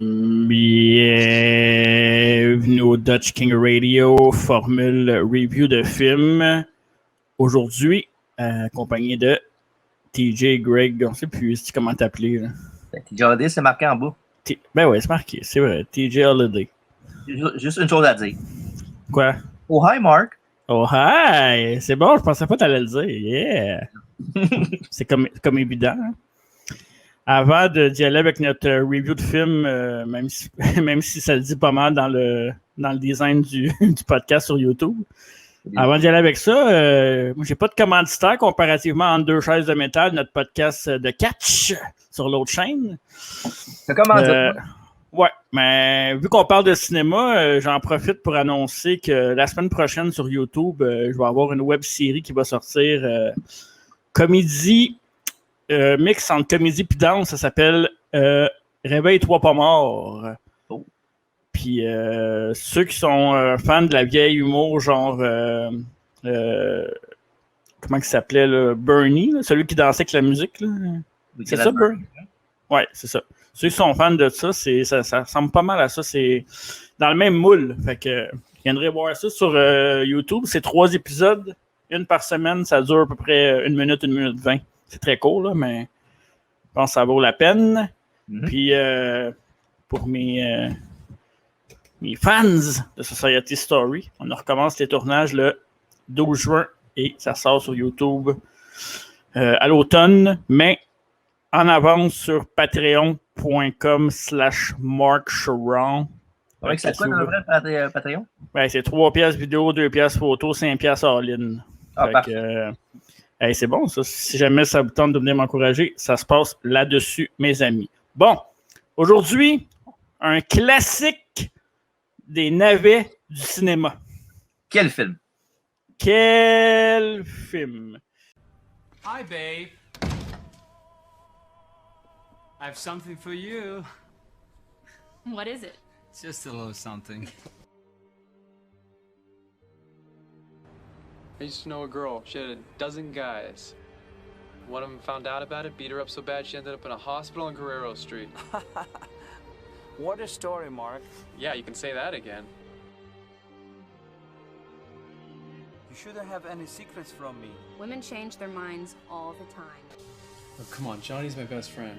Bienvenue au Dutch King Radio, formule review de film. Aujourd'hui, accompagné de TJ, Greg, on ne sait plus comment t'appeler. TJ Holiday, c'est marqué en bas. Ben ouais, c'est marqué, c'est vrai. TJ Holiday. Juste une chose à dire. Quoi? Oh, hi, Mark. Oh, hi! C'est bon, je pensais pas que t'allais le dire. Yeah! C'est comme évident. Hein? Avant d'y aller avec notre review de film, même si ça le dit pas mal dans le design du podcast sur YouTube, avant d'y aller avec ça, moi, j'ai pas de commanditaire comparativement entre Deux chaises de métal, notre podcast de catch sur l'autre chaîne. C'est comment ça? Ouais, mais vu qu'on parle de cinéma, j'en profite pour annoncer que la semaine prochaine sur YouTube, je vais avoir une web série qui va sortir comédie mix entre comédie et danse. Ça s'appelle Réveille-toi pas mort. Oh. Puis ceux qui sont fans de la vieille humour, genre comment il s'appelait là? Bernie, là, celui qui dansait avec la musique. Là. C'est ça, Bernie? Ouais, c'est ça. Ceux qui sont fans de ça, ça ressemble pas mal à ça. C'est dans le même moule. Fait que je viendrai voir ça sur YouTube. C'est 3 épisodes, une par semaine. Ça dure à peu près 1 minute, 1 minute 20. C'est très court, là, mais je pense que ça vaut la peine. Mm-hmm. Puis pour mes fans de Society Story, on recommence les tournages le 12 juin et ça sort sur YouTube à l'automne, mais en avance sur patreon.com/markcheron. Ouais, c'est quoi dans le vrai Patreon? Ben, c'est 3 pièces vidéo, 2 pièces photo, 5 pièces all-in. Hey, c'est bon, ça. Si jamais ça vous tente de venir m'encourager, ça se passe là-dessus, mes amis. Bon, aujourd'hui, un classique des navets du cinéma. Quel film? Quel film? Hi, babe. I have something for you. What is it? It's just a little something. I used to know a girl. She had a dozen guys. One of them found out about it, beat her up so bad she ended up in a hospital on Guerrero Street. What a story, Mark. Yeah, you can say that again. You shouldn't have any secrets from me. Women change their minds all the time. Oh, come on, Johnny's my best friend.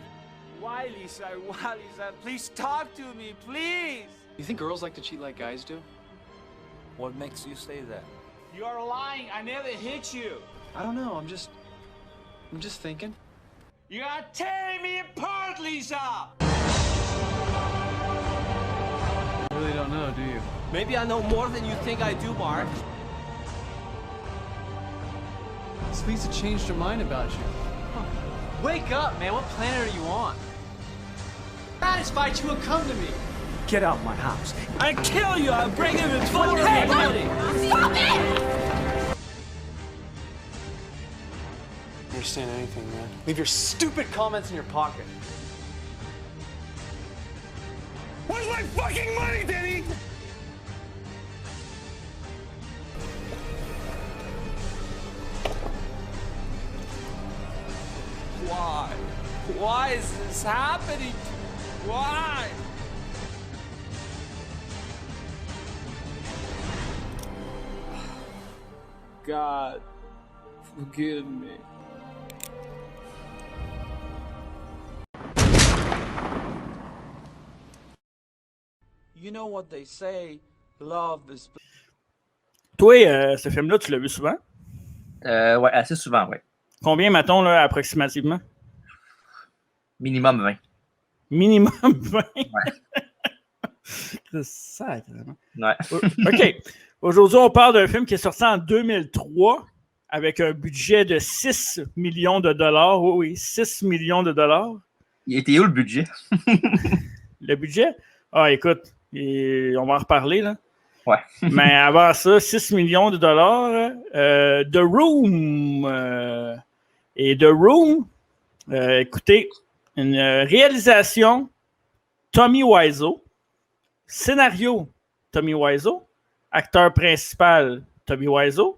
Why, Lisa? Why, Lisa? Please talk to me, please! You think girls like to cheat like guys do? What makes you say that? You're lying. I never hit you. I don't know. I'm just thinking. You are tearing me apart, Lisa. You really don't know, do you? Maybe I know more than you think I do, Mark. This Lisa changed her mind about you. Wake up, man. What planet are you on? Satisfied you will come to me. Get out of my house. I'll kill you. I'll bring him in full Hey, stop it! I don't understand anything, man. Leave your stupid comments in your pocket. Where's my fucking money, Denny? Why? Why is this happening? Why? God, forgive me. You know what they say, love is... Toi, ce film-là, tu l'as vu souvent? Ouais, assez souvent, ouais. Combien, mettons, là, approximativement? Minimum 20. Minimum 20? Ouais. C'est sacrément. Ouais. OK. Aujourd'hui, on parle d'un film qui est sorti en 2003 avec un budget de 6 millions de dollars. Oui, 6 millions de dollars. Il était où le budget? Le budget? Ah, écoute, on va en reparler, là. Ouais. Mais avant ça, 6 millions de dollars. The Room. Et The Room, écoutez, une réalisation, Tommy Wiseau. Scénario, Tommy Wiseau. Acteur principal, Tommy Wiseau.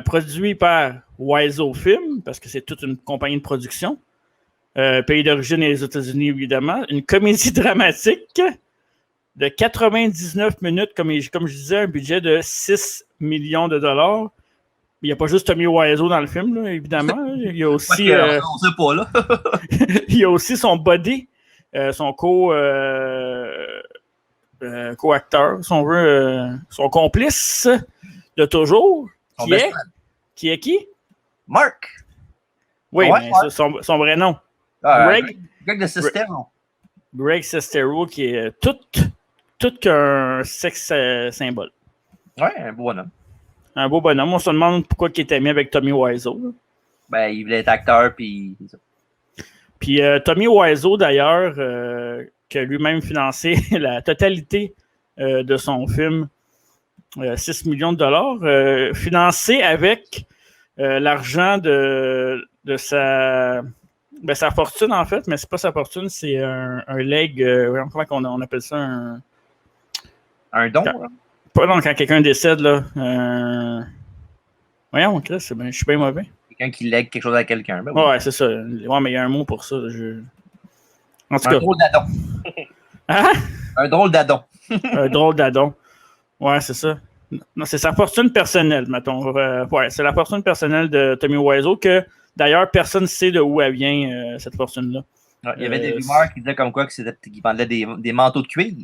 Produit par Wiseau Film, parce que c'est toute une compagnie de production. pays d'origine des États-Unis, évidemment. Une comédie dramatique de 99 minutes, comme je disais, un budget de 6 millions de dollars. Il n'y a pas juste Tommy Wiseau dans le film, là, évidemment. Il y a aussi, on sait pas, là. il y a aussi son buddy, son co-acteur, si on veut, son complice de toujours, Son qui best est... friend. Qui est qui? Mark. Oui, Ouais, mais ouais. son vrai nom. Greg de System. Greg Sestero, qui est tout qu'un sexe symbole. Ouais, un beau bonhomme. Un beau bonhomme. On se demande pourquoi il était ami avec Tommy Wiseau. Là. Ben, il voulait être acteur, puis... Puis Tommy Wiseau, d'ailleurs, qui a lui-même financé la totalité de son film, 6 millions de dollars, financé avec l'argent de sa fortune, en fait, mais c'est pas sa fortune, c'est un leg, comment on appelle ça? Un don, Quand, là? pas donc quand quelqu'un décède, là. Voyons, Chris, je suis bien mauvais. Quelqu'un qui lègue quelque chose à quelqu'un. Ben oui. Ouais, c'est ça. Ouais, mais il y a un mot pour ça. En tout Un cas. drôle d'adon. Hein? Un drôle d'adon. Un drôle d'adon. Ouais, c'est ça. Non, c'est sa fortune personnelle, mettons. Ouais, c'est la fortune personnelle de Tommy Wiseau que, d'ailleurs, personne ne sait de où elle vient, cette fortune-là. Ouais, il y avait des rumeurs qui disaient comme quoi qu'il vendait des manteaux de cuir.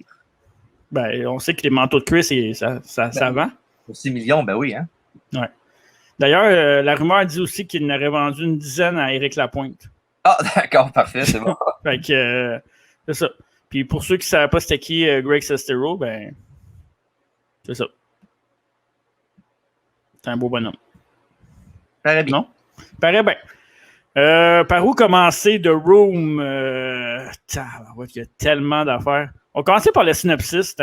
Ben, on sait que les manteaux de cuir, ça vend. Pour 6 millions, ben oui, hein. Ouais. D'ailleurs, la rumeur dit aussi qu'il en aurait vendu une dizaine à Éric Lapointe. Ah, d'accord, parfait, c'est bon. Fait que, c'est ça. Puis pour ceux qui ne savaient pas c'était qui Greg Sestero, ben, c'est ça. C'est un beau bonhomme. Paraît bien. Non? Paraît bien. Par où commencer The Room? Il y a tellement d'affaires. On va commencer par le synopsis.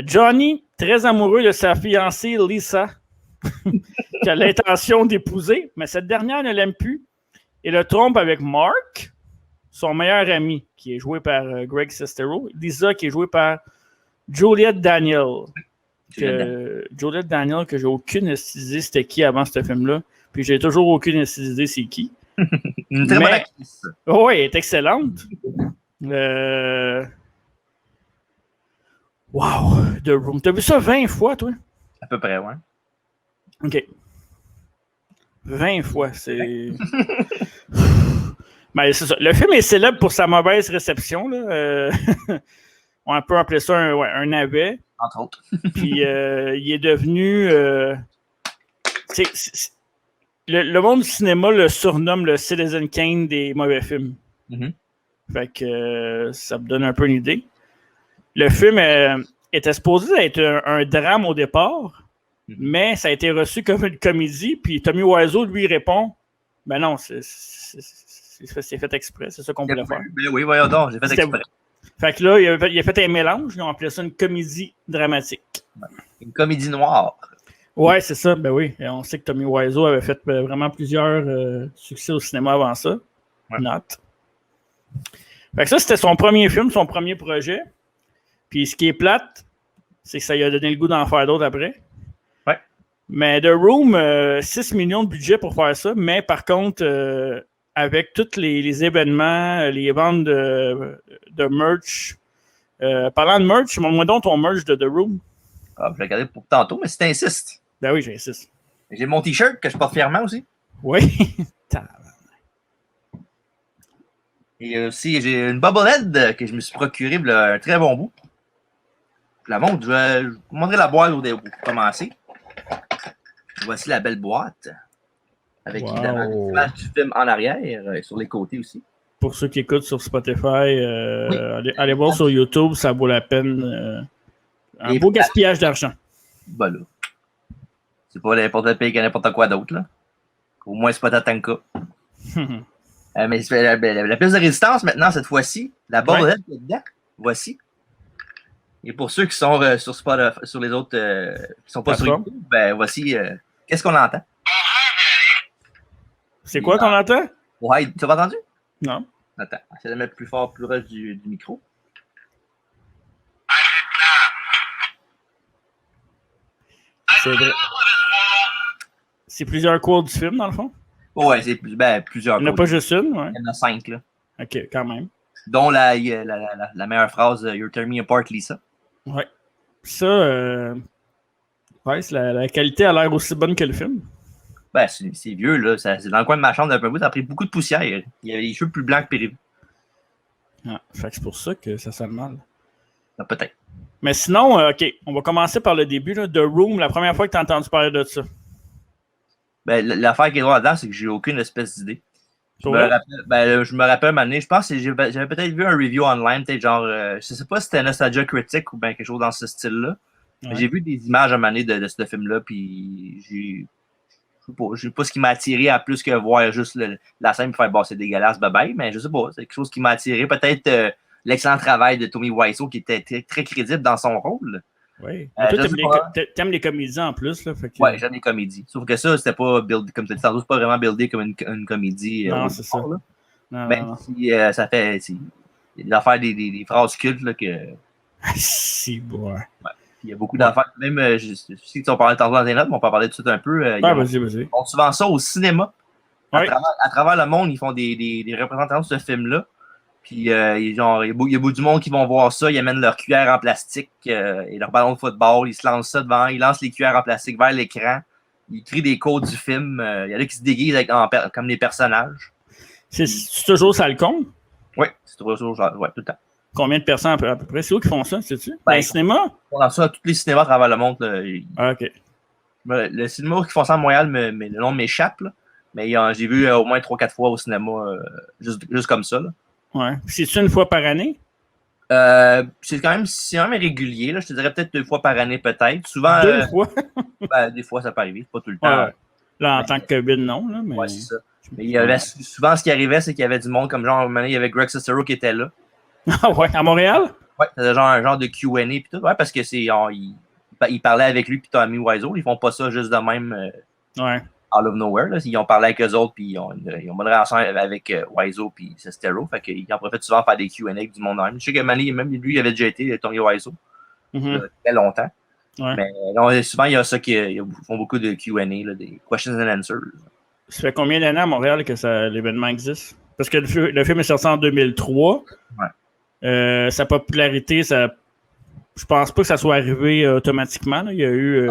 Johnny, très amoureux de sa fiancée Lisa, qui a l'intention d'épouser, mais cette dernière ne l'aime plus et le trompe avec Mark, son meilleur ami, qui est joué par Greg Sestero. Lisa, qui est jouée par Juliette Daniel. Juliette Daniel, que j'ai aucune idée c'était qui avant ce film-là. Puis j'ai toujours aucune idée c'est qui. Une très bonne actrice. Oui, elle est excellente. Wow, The Room. T'as vu ça 20 fois, toi? À peu près, ouais. OK. 20 fois, c'est... Ben, c'est ça. Le film est célèbre pour sa mauvaise réception. Là. On peut appeler ça un navet. Entre autres. Puis il est devenu... le monde du cinéma le surnomme le Citizen Kane des mauvais films. Mm-hmm. Fait que ça me donne un peu une idée. Le film était supposé être un drame au départ, mais ça a été reçu comme une comédie. Puis Tommy Wiseau, lui, répond ben non, c'est fait exprès, c'est ça qu'on voulait faire. Ben oui, voyons donc, j'ai fait exprès. Fait que là, il a fait un mélange, ils ont appelé ça une comédie dramatique. Une comédie noire. Ouais, c'est ça, ben oui. Et on sait que Tommy Wiseau avait fait vraiment plusieurs succès au cinéma avant ça. Ouais. Not. Fait que ça, c'était son premier film, son premier projet. Puis ce qui est plate, c'est que ça lui a donné le goût d'en faire d'autres après. Ouais. Mais The Room, 6 millions de budget pour faire ça, mais par contre, avec tous les événements, les ventes de merch. Parlant de merch, montre-moi donc ton merch de The Room. Ah, je l'ai regardé pour tantôt, mais si t'insistes. Ben oui, j'insiste. J'ai mon t-shirt que je porte fièrement aussi. Oui. Et aussi, j'ai une bobblehead que je me suis procurée un très bon bout. Je la montre. Je vous montrerai la boîte pour commencer. Voici la belle boîte. Avec évidemment l'image du film en arrière et sur les côtés aussi. Pour ceux qui écoutent sur Spotify, allez voir sur YouTube, ça vaut la peine. Un beau gaspillage d'argent. Ben là. C'est pas n'importe pays que n'importe quoi d'autre, là. Au moins, c'est pas Tatanka. Mais la pièce de résistance, maintenant, cette fois-ci, la bobblehead qui est dedans, voici. Et pour ceux qui sont sur les autres, qui sont pas sur YouTube, ben voici, qu'est-ce qu'on entend? C'est quoi qu'on entend? Ouais, tu as entendu? Non. Attends, essaie de mettre plus fort, plus proche du micro. C'est vrai. C'est plusieurs cours du film, dans le fond? Ouais, c'est plusieurs. Il n'y en a pas juste une, ouais. Il y en a 5, là. OK, quand même. Dont la meilleure phrase, You're tearing me apart, Lisa. Ouais. Ça, ouais, la qualité a l'air aussi bonne que le film. Ben, c'est vieux, là. C'est dans le coin de ma chambre d'un peu. Ça a pris beaucoup de poussière. Il y avait les cheveux plus blancs que prévu. Ah, fait que c'est pour ça que ça sonne mal. Ben, peut-être. Mais sinon, OK, on va commencer par le début. Là, The Room, la première fois que tu as entendu parler de ça. Ben, l'affaire qui est drôle là-dedans, c'est que j'ai aucune espèce d'idée. Je me rappelle un moment donné, je pense que j'avais peut-être vu un review online, peut-être genre, je sais pas si c'était Nostalgia Critic ou bien quelque chose dans ce style-là. Ouais. J'ai vu des images à un moment donné de ce film-là, puis je sais pas ce qui m'a attiré à plus que voir juste la scène et faire, bon, c'est dégueulasse, bye-bye, mais je sais pas, c'est quelque chose qui m'a attiré. Peut-être l'excellent travail de Tommy Wiseau qui était très crédible dans son rôle. Oui. T'aimes les comédies en plus, là. Fait que... Ouais, j'aime les comédies. Sauf que ça, c'était pas buildé, comme tu dis tantôt, c'est pas vraiment buildé comme une comédie. Non, c'est ça. Non. Si, ça fait l'affaire des phrases cultes là, que. Si, bon. Ouais. Il y a beaucoup d'affaires. Même, je sais que tu en parlais tantôt dans tes notes, mais on peut en parler tout de suite un peu. Vas-y. Ils font souvent ça au cinéma. À travers le monde, ils font des représentations de ce film-là. Puis, il y a du monde qui vont voir ça, ils amènent leur cuillère en plastique et leur ballon de football, ils se lancent ça devant, ils lancent les cuillères en plastique vers l'écran, ils crient des codes du film. Il y en a qui se déguisent comme des personnages. C'est toujours ça le compte? Oui, c'est toujours ça, tout le temps. Combien de personnes à peu près? C'est où qui font ça, sais-tu? Dans le cinéma? Ils font ça à tous les cinémas à travers le monde. Là, OK. Le cinéma qui font ça à Montréal, le nom m'échappe, là. Mais j'ai vu au moins 3-4 fois au cinéma, juste comme ça. Là. Ouais. C'est-tu une fois par année? C'est quand même régulier. Là. Je te dirais peut-être 2 fois par année, peut-être. Souvent. 2 fois? Des fois, ça peut arriver. Pas tout le temps. Ouais. Là, en tant que COVID, non. Là, mais... Ouais, c'est ça. Mais il y avait, souvent, ce qui arrivait, c'est qu'il y avait du monde comme genre, il y avait Greg Sestero qui était là. Ah ouais, à Montréal? Ouais, c'était genre un genre de Q&A puis tout. Ouais, parce que il parlait avec lui puis Tommy Wiseau. Ils font pas ça juste de même. Ouais. Out of nowhere. Là. Ils ont parlé avec eux autres, puis ils ont une bonne relation avec Wiseau puis Sestero. Fait qu'ils en profitent souvent pour faire des Q&A avec du monde même. Je sais que Manny, même lui, il avait déjà été Tommy Wiseau. Très longtemps. Ouais. Mais non, souvent, il y a ça qui font beaucoup de Q&A, là, des questions and answers. Ça fait combien d'années à Montréal que l'événement existe? Parce que le film est sorti en 2003. Ouais. Sa popularité, je pense pas que ça soit arrivé automatiquement. Là. Il y a eu...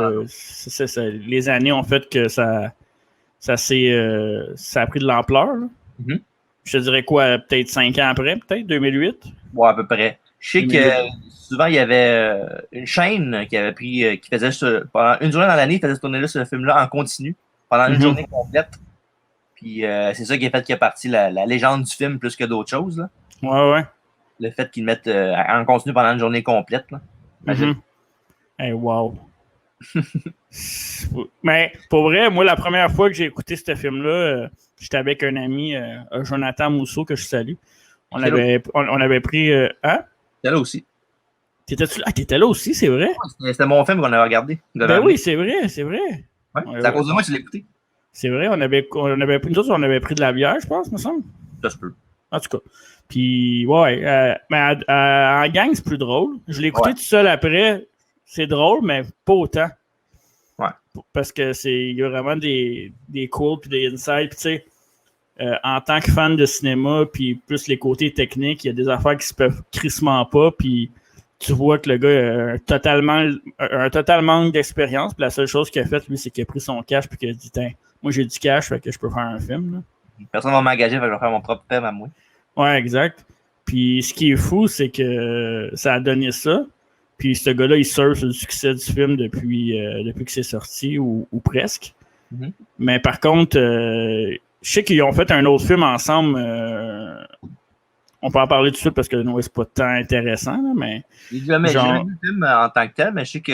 les années ont fait que ça a pris de l'ampleur. Mm-hmm. Je te dirais quoi, peut-être 5 ans après, peut-être, 2008? Ouais, à peu près. Je sais 2008. Que souvent, il y avait une chaîne qui faisait ça, pendant une journée dans l'année, il faisait tourner ce film-là en continu, pendant une journée complète. Puis c'est ça qui a fait qu'il y a parti la légende du film plus que d'autres choses. Là. Ouais. Le fait qu'ils le mettent en continu pendant une journée complète. Là. Hey, wow. Mais pour vrai, moi, la première fois que j'ai écouté ce film-là, j'étais avec un ami, Jonathan Mousseau, que je salue. On avait pris... Hein? T'étais là aussi. T'étais là aussi, c'est vrai? C'était mon film qu'on avait regardé. Ben oui, c'est vrai. Ouais, c'est à cause de moi que tu l'as écouté. C'est vrai, nous autres, on avait pris de la bière, je pense, me semble. Ça se peut. En tout cas. Puis, ouais, mais en gang, c'est plus drôle. Je l'ai écouté tout seul après. C'est drôle, mais pas autant. Ouais. Parce que il y a vraiment des quotes puis des insights. Puis, tu sais, en tant que fan de cinéma, puis plus les côtés techniques, il y a des affaires qui se peuvent crissement pas. Puis, tu vois que le gars a un total manque d'expérience. Puis, la seule chose qu'il a faite, lui, c'est qu'il a pris son cash. Puis qu'il a dit, tiens, moi, j'ai du cash, fait que je peux faire un film. Là. Personne va m'engager, fait que je vais faire mon propre film à moi. Ouais, exact. Puis, ce qui est fou, c'est que ça a donné ça. Puis ce gars-là, il surfe sur le succès du film depuis que c'est sorti, ou presque. Mm-hmm. Mais par contre, je sais qu'ils ont fait un autre film ensemble. On peut en parler tout de suite parce que c'est pas tant intéressant. Là, mais j'ai jamais vu le film en tant que tel, mais je sais que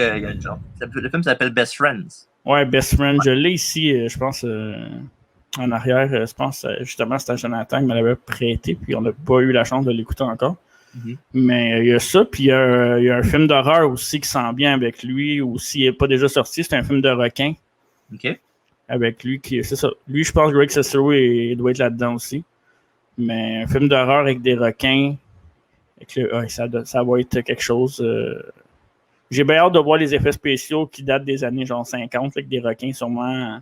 le film s'appelle Best Friends. Ouais, Best Friends. Je l'ai ici, je pense, en arrière. Je pense justement c'était Jonathan qui me l'avait prêté, puis on n'a pas eu la chance de l'écouter encore. Mm-hmm. Mais il y a ça, puis il y a un film d'horreur aussi qui sent bien avec lui, ou s'il n'est pas déjà sorti, c'est un film de requin. OK. Avec lui, c'est ça. Lui, je pense que Greg Sestero doit être là-dedans aussi. Mais un film d'horreur avec des requins, ça va être quelque chose. J'ai bien hâte de voir les effets spéciaux qui datent des années genre 50, avec des requins sûrement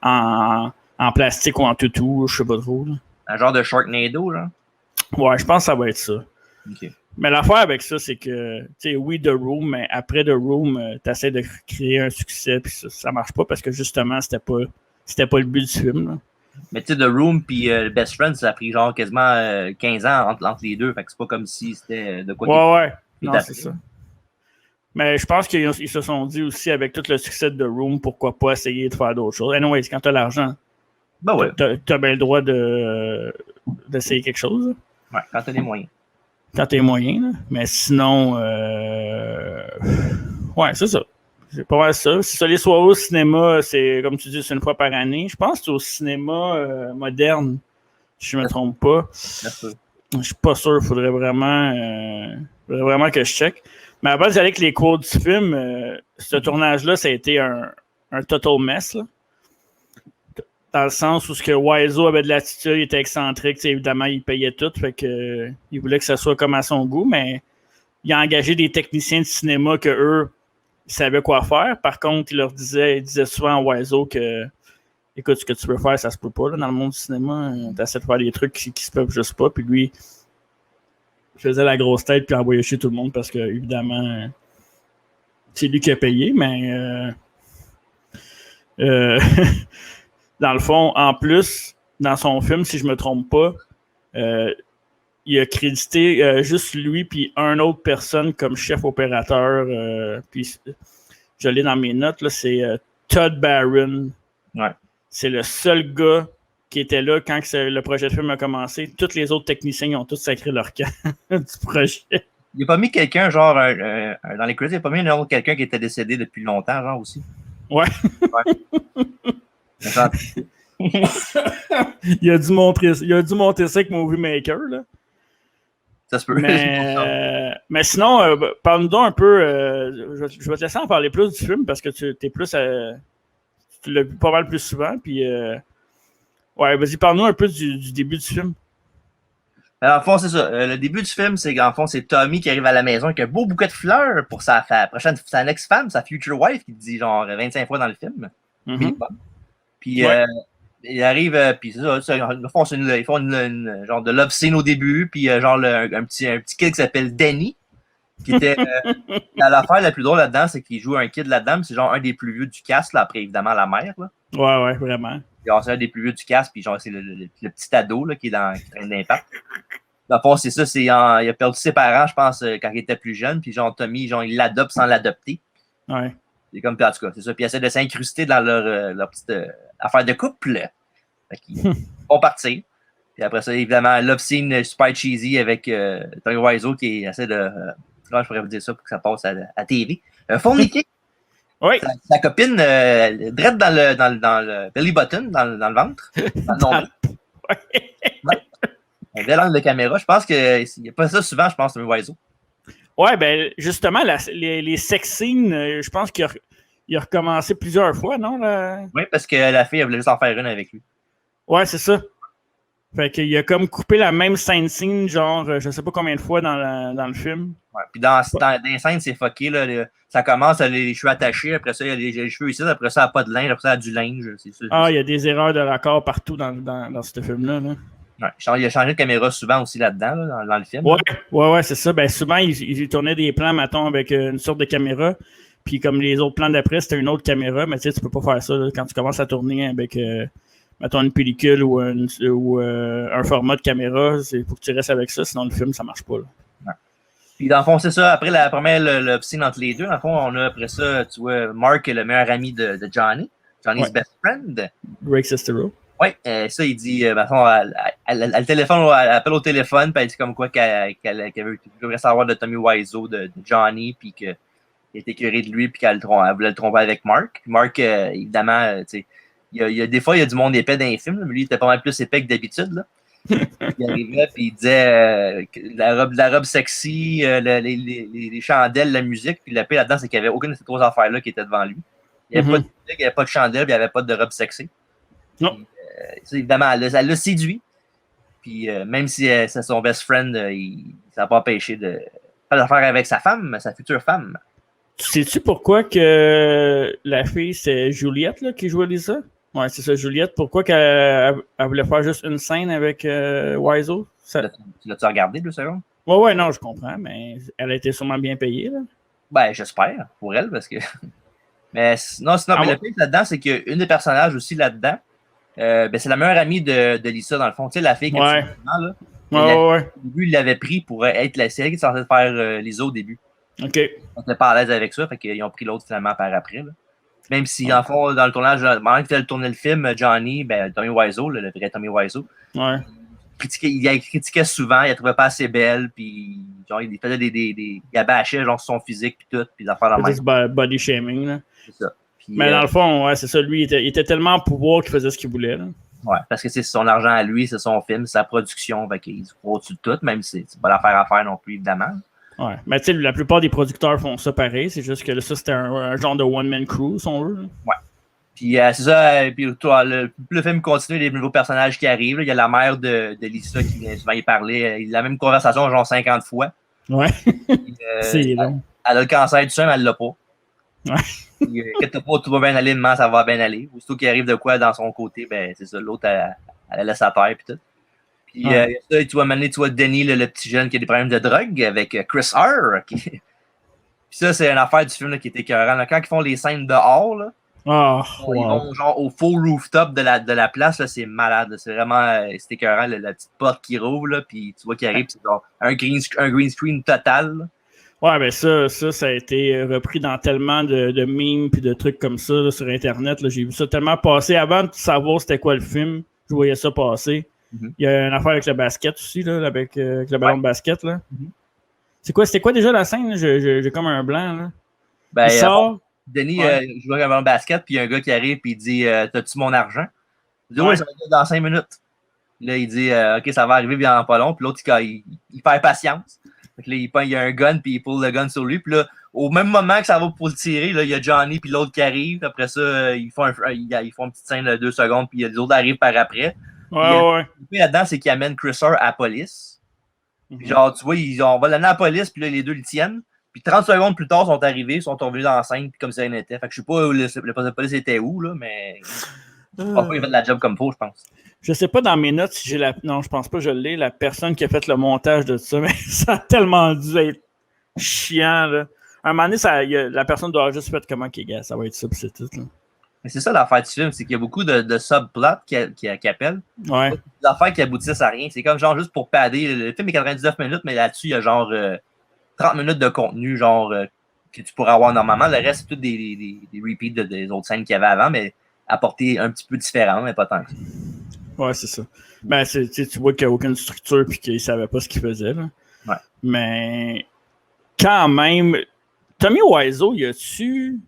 en en plastique ou en toutou, je sais pas trop. Là. Un genre de Sharknado, genre? Ouais, je pense que ça va être ça. OK. Mais l'affaire avec ça, c'est que, tu sais, oui, The Room, mais après The Room, t'essaies de créer un succès, puis ça marche pas parce que justement, c'était pas le but du film. Là. Mais tu sais, The Room puis Best Friend, ça a pris genre quasiment 15 ans entre les deux. Fait que c'est pas comme si c'était de quoi Ouais. Non, c'est ça. Mais je pense qu'ils se sont dit aussi, avec tout le succès de The Room, pourquoi pas essayer de faire d'autres choses. Anyways, quand t'as l'argent, ben ouais. t'as bien le droit d'essayer quelque chose. Là. Ouais, quand t'as les moyens. Quand t'as les moyens, là. Mais sinon, ouais, c'est ça. C'est pas mal ça. C'est ça, les soirées au cinéma, c'est, comme tu dis, c'est une fois par année. Je pense que c'est au cinéma moderne, si je me trompe pas. Je suis pas sûr, il faudrait vraiment que je check. Mais avant d'aller avec les quotes du film, ce tournage-là, ça a été un total mess. Là. Dans le sens où ce que Wiseau avait de l'attitude, il était excentrique, évidemment, il payait tout, fait que il voulait que ça soit comme à son goût, mais il a engagé des techniciens de cinéma que eux ils savaient quoi faire. Par contre, il disait souvent à Wiseau que écoute, ce que tu veux faire, ça se peut pas là, dans le monde du cinéma. T'essaies de faire des trucs qui se peuvent juste pas. Puis lui, il faisait la grosse tête puis envoyait chez tout le monde parce que, évidemment, c'est lui qui a payé, mais dans le fond, en plus, dans son film, si je me trompe pas, il a crédité juste lui puis une autre personne comme chef opérateur. Puis je l'ai dans mes notes, là, c'est Todd Barron. Ouais. C'est le seul gars qui était là quand le projet de film a commencé. Tous les autres techniciens ils ont tous sacré leur camp du projet. Il n'a pas mis quelqu'un, genre, dans les crédits, il n'a pas mis quelqu'un qui était décédé depuis longtemps, genre, aussi. Ouais. il a dû montrer ça avec Movie Maker, là. Ça se peut. Mais sinon, parle-nous donc un peu. Je vais te laisser en parler plus du film parce que tu es plus. Tu l'as vu pas mal plus souvent. Puis, ouais, vas-y, parle-nous un peu du début du film. Alors, en fond, c'est ça. Le début du film, c'est qu'en fond, c'est Tommy qui arrive à la maison avec un beau bouquet de fleurs pour sa ex-femme, sa future wife, qui dit genre 25 fois dans le film. Mm-hmm. Puis, il arrive, puis c'est ça, ils font une genre de love scene au début, puis genre un petit kid qui s'appelle Danny, qui était l'affaire la plus drôle là-dedans, c'est qu'il joue un kid là-dedans, c'est genre un des plus vieux du cast, là, après évidemment la mère. Là. Ouais, vraiment. Genre, c'est un des plus vieux du cast, puis genre c'est le petit ado là, qui traîne d'impact. Dans le fond, c'est ça, il a perdu ses parents, je pense, quand il était plus jeune, puis genre Tommy, genre il l'adopte sans l'adopter. Ouais. C'est comme, en tout cas, c'est ça. Puis ils essaient de s'incruster dans leur petite affaire de couple. Fait qu'ils vont partir. Puis après ça, évidemment, love scene super cheesy avec Tony Wiseau qui essaie de. Comment je pourrais vous dire ça pour que ça passe à TV. Forniquer. Oui. Sa copine, drette dans le belly button, dans le ventre. Dans le nombril. Ouais. Un bel angle de caméra. Je pense qu'il n'y a pas ça souvent, je pense, Tony Wiseau. Ouais, ben justement, les sex scenes, je pense qu'il a recommencé plusieurs fois, non? Oui, parce que la fille, elle voulait juste en faire une avec lui. Ouais, c'est ça. Fait qu'il a comme coupé la même scène, genre, je sais pas combien de fois dans le film. Ouais, puis dans les scènes, c'est fucké, là. Ça commence, elle a les cheveux attachés, après ça, il y a les cheveux ici, après ça, elle n'a pas de linge, après ça, elle a du linge. C'est sûr. Ah, il y a des erreurs de raccord partout dans ce film-là. Là. Ouais, il a changé de caméra souvent aussi là-dedans, là, dans le film. Ouais, c'est ça. Ben, souvent, il tournait des plans, mettons, avec une sorte de caméra. Puis comme les autres plans d'après, c'était une autre caméra. Mais tu sais, tu peux pas faire ça là, quand tu commences à tourner avec, mettons, une pellicule ou un format de caméra. Il faut que tu restes avec ça, sinon le film, ça marche pas. Là. Ouais. Puis dans le fond, c'est ça. Après la première love scene entre les deux, dans le fond, on a après ça, tu vois, Mark, le meilleur ami de Johnny. Johnny's best friend. Greg Sestero. Oui, ça, il dit, elle appelle au téléphone, puis elle dit comme quoi qu'elle voudrait savoir de Tommy Wiseau, de Johnny, puis qu'elle était curée de lui, puis qu'elle voulait le tromper avec Mark. Puis Mark, évidemment, tu sais, des fois, il y a du monde épais dans les films, mais lui, il était pas mal plus épais que d'habitude, là. Il arrivait, puis il disait la robe sexy, les chandelles, la musique, puis la paix là-dedans, c'est qu'il n'y avait aucune de ces trois affaires-là qui était devant lui. Il n'y avait pas de musique, il n'y avait pas de chandelle, puis il n'y avait pas de robe sexy. Non. Puis, évidemment, elle l'a séduit. Puis même si c'est son best friend, ça n'a pas empêché de faire l'affaire avec sa femme, sa future femme. Sais-tu pourquoi que la fille, c'est Juliette là, qui jouait Lisa? Ouais, c'est ça, Juliette. Pourquoi qu'elle voulait faire juste une scène avec Wiseau? Ça... L'as-tu regardé 2 secondes? Ouais, non, je comprends, mais elle a été sûrement bien payée, là. Ben, j'espère, pour elle, parce que... mais sinon, mais le pire là-dedans, c'est qu'une des personnages aussi là-dedans, c'est la meilleure amie de Lisa, dans le fond. Tu sais, la fille qui ouais. là. Ouais. Au début, il l'avait pris pour être la série qui est censée faire Lisa au début. OK. On n'était pas à l'aise avec ça, fait qu'ils ont pris l'autre finalement par après. Là. Même si, en fond, dans le tournage, pendant qu'il tourner le film, Johnny, Tommy Wiseau, le vrai Tommy Wiseau, il critiquait souvent, il la trouvait pas assez belle, puis genre, il faisait il abâchait genre son physique puis tout, puis l'affaire dans le body shaming, là. C'est ça. Puis, mais dans le fond, ouais, c'est ça, lui, il était tellement en pouvoir qu'il faisait ce qu'il voulait, là. Ouais, parce que c'est son argent à lui, c'est son film, c'est sa production, fait qu'il se croit au-dessus de tout, même si c'est pas l'affaire à faire non plus, évidemment. Ouais, mais tu sais, la plupart des producteurs font ça pareil, c'est juste que là, ça, c'était un genre de one-man crew, si on veut. Ouais. Puis c'est ça, puis toi, le film continue, les nouveaux personnages qui arrivent. Là. Il y a la mère de Lisa qui vient souvent y parler. Il a la même conversation, genre 50 fois. Ouais. Puis, elle a le cancer du sein, mais elle l'a pas. Ouais. Inquiète pas, tout va bien aller, demain, ça va bien aller. Aussitôt qu'il arrive de quoi dans son côté, ben c'est ça, l'autre, elle laisse à terre, puis tout. Puis ça, tu vois Denis, le petit jeune qui a des problèmes de drogue avec Chris R. Puis ça, c'est une affaire du film là, qui était écœurant. Là. Quand ils font les scènes dehors, là, ils vont genre au full rooftop de la place, là, c'est malade. C'est vraiment c'est écœurant, la petite porte qui rouvre, là, puis tu vois qu'il arrive, c'est genre un green screen total. Là. Ouais, ben ça a été repris dans tellement de memes puis de trucs comme ça là, sur Internet. Là. J'ai vu ça tellement passer. Avant de savoir c'était quoi le film, je voyais ça passer. Mm-hmm. Il y a une affaire avec le basket aussi, là, avec le ballon de basket. Là. Mm-hmm. C'était quoi déjà la scène? J'ai comme un blanc. Là. Ben, il sort. Denis joue avec un ballon de basket, puis il y a un gars qui arrive et il dit t'as-tu mon argent? Il dit oui, ça va être dans 5 minutes. Là, il dit OK, ça va arriver bien pas long, puis l'autre, il perd patience. Donc là, il y a un gun, puis il pull le gun sur lui. Puis là, au même moment que ça va pour le tirer, là, il y a Johnny, puis l'autre qui arrive. Après ça, ils font une petite scène de 2 secondes, puis les autres arrivent par après. Ouais. Puis là-dedans, c'est qu'ils amènent Chris R à la police. Puis genre, tu vois, on va l'amener à la police, puis là, les deux le tiennent. Puis 30 secondes plus tard, ils sont arrivés, ils sont revenus dans la scène, puis comme ça, il était. Fait que je sais pas où le poste de police était où, là, mais. Je pense pas qu'il a fait de la job comme faut, je pense. Je sais pas dans mes notes si j'ai la. Non, je pense pas que je l'ai, la personne qui a fait le montage de ça, mais ça a tellement dû être chiant, là. À un moment donné, la personne doit juste faire comment qu'il gars, ça va être ça, puis c'est tout, là. Mais c'est ça l'affaire du film, c'est qu'il y a beaucoup de subplots qui appellent. Ouais. Des affaires qui aboutissent à rien. C'est comme genre juste pour padder. Le film est 99 minutes, mais là-dessus, il y a genre 30 minutes de contenu, genre que tu pourrais avoir normalement. Le reste, c'est tout des repeats des autres scènes qu'il y avait avant, mais apporté un petit peu différent, mais pas tant que ça. Ouais, c'est ça. Ben, tu vois qu'il n'y a aucune structure et qu'il ne savait pas ce qu'il faisait, là. Ouais. Mais quand même, Tommy Wiseau, y a-tu